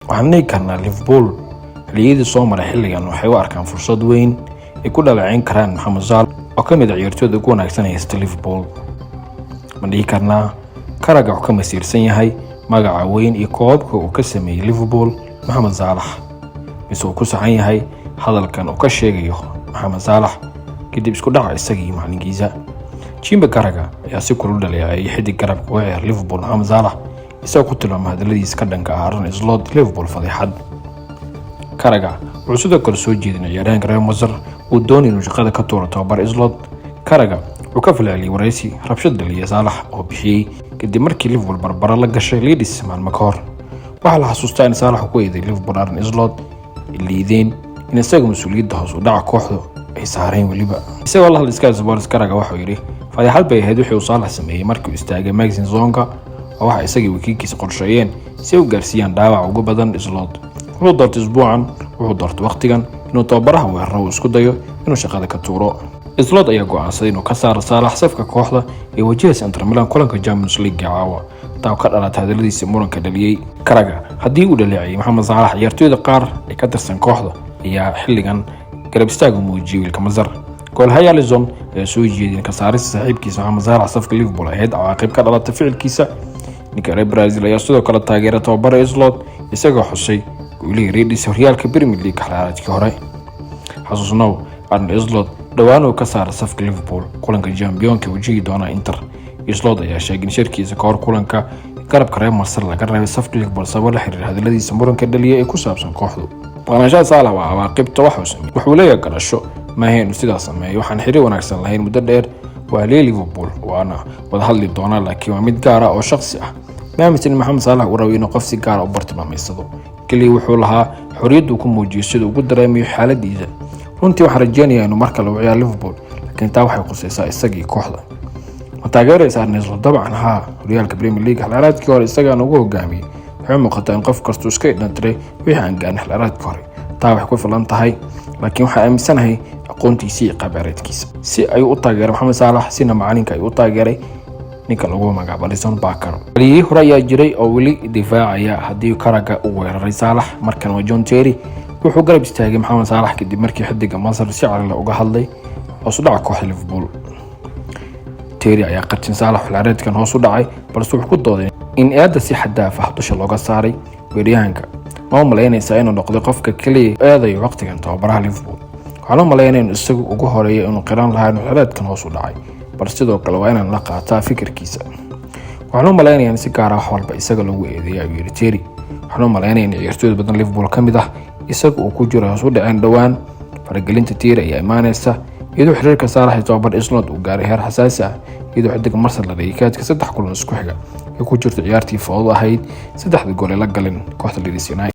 waxaan dhihi karnaa Liverpool xilliyadii soo maray xilligan waxay u arkaan fursad weyn ay ku dhaleeceyn karaan Mohamed Salah oo ka mid ah ciyaartooyda ugu wanaagsan ee Liverpool. Ma dhihi karnaa Carragher wuxuu ka masiirsan yahay magaca weyn iyo koobka uu ka sameeyay Liverpool Mohamed Salah, mise uu ku saxan yahay hadalkan uu ka sheegayo Mohamed Salah kadib isku dhaca isagii macalinkiisa. Carragher ayaa si kulul dhaleeceeyay xiddig garabka u ciyaar Liverpool Mohamed Salah isagoo ku tilmaamay hadaladiisa ka dhanka ah Arne Slot Liverpool fadeexad. Carragher wuxuu sidoo kale soo jeedinay ciyaaryahanka Real Madrid uu doonay inuu shaqada ka tuuro tababar Slot. Carragher wuxuu ka falceliyay wareysi rabshad dhaliya Salah oo bixiyay kadib markii Liverpool barbara la gashay Leeds maalmo ka hor. waxaa la xasuustaa in Salah ku eeday Liverpool Arne Slot liideen in isaga mas'uuliyadda hoos u dhaca kooxdu ay saareen waliba. Isagoo la hadlay Sky Sports, Carragher wuxuu yiri fadeexad bay ahayd wixii uu Salah sameeyay markii uu istaagay Maxine Zonga oo waxa isagii wakiilkiisa qorsheeyeen si uu gaarsiiyaan dhaawac ugu badan Slot. wuxuu doortay isbuucan wuxuu doortay waqtigan inuu tababaraha weeraro uu isku dayo inuu shaqada ka tuuro. Slot ayaa go'aansaday inuu ka saaro Salah safka kooxda ee wajahaysa Inter Milan kulanka Champions League caawa taa ka dhalatay hadaladiisa muranka dhaliyay. Carragher haddii uu dhaleecay Mohamed Salah ciyaartooyda qaar ee ka tirsan kooxda ayaa xilligan garab istaag u muujiyay wiilka Masar. goolhayaha Alisson ayaa soo jeedin ka saarista saaxiibkiisa Mohamed Salah safka Liverpool ahayd cawaaqib ka dhalatay ficilkiisa. ninka reer Brazil ayaa sidoo kale taageeray tababara Slot isagoo xusay guulihii reediisa horyaalka Premier League xilciyaareedkii hore. xasuusnow Arne Slot dhawaan uu ka saaray safka Liverpool kulanka Champions wajihi doona Inter. Slot ayaa sheegay in shirkiisa ka hor kulanka garabka Real Madrid laga reebay safka Liverpool sabab la xiriir hadaladiisa muranka dhaliyay ee ku saabsan kooxdu. Maqnaanshaha Salah waa cawaaqibta wax uu sameeyay. wuxuu leeyahay garasho ma ahayn sidaas sameeyay, waxaan xiriir wanaagsan lahayn muddo dheer waa Liverpool waana wada hadli doonaa, laakiin waa mid gaar ah oo shakhsi ah. maaminsan Mohamed Salah uu rabo inuu qof si gaar ah u bartilmaameedsado kaliya wuxuu lahaa xorriyad uu ku muujiyo sida uu ugu dareemayo xaaladiisa. runtii waxaan rajeynayaa inuu mar kale u ciyaaro Liverpool, laakiin taa waxay qusaysaa isagii kooxda. ma taageeraysaa Arne Slot? dabcan haa, horyaalka Premier League xilciyaareedkii hore isagaan ugu hogaamiyay. waxay muuqataa in qof kasta iska idhantiray wixii aan gaarin xilciyaareedkii hore. taa waxay ku filan tahay, laakiin waxaan aaminsanahay aqoontiisa iyo qaabciyaareedkiisa si ay u taageeray Mohamed Salah sina macalinka ay u taageeray ninka lagu magacaabo Alisson Becker. xilliyihii hore ayaa jiray oo weli difaacaya haddii Carragher uu weeraray Salah. markan waa John Terry wuxuu garab istaagay Mohamed Salah kadib markii xiddiga Masar si cali uga hadlay hoos u dhaca kooxda Liverpool. Terry ayaa qartin Salah xilciyaareedkan hoos u dhacay, balse wuxuu ku dooday in eedda si xad dhaaf ah dusha looga saaray weeraryahanka. ma malaynaysaa inuu noqday qofka kaliya eedayo waqtigan tababaraha Liverpool. waxaa loo malaynayaa in isagu ugu horeeyay inuu qiran lahaa inuu xilciyaareedkan hoos u dhacay, balse sidoo kale waa inaan la qaataa fikirkiisa. waxaa loo malaynayaa in si gaar ah wax walba isaga lagu eedeeyo ayuu yiri Terry. waxaa loo malaynayaa in ciyaartooyda badan Liverpool ka mid ah isaga uu ku jiro hoos u dhaceen dhawaan. faragelinta Terry ayaa imaanaysa iyadoo xiriirka Salah iyo tababar Slot uu gaaray heer xasaasi ah, iyadoo xiddiga Marcel la dhigay kaadka 3 kulan isku xiga ay ku jirto ciyaartii fowdo ahayd 3 gool ee la galeen kooxda Leeds United.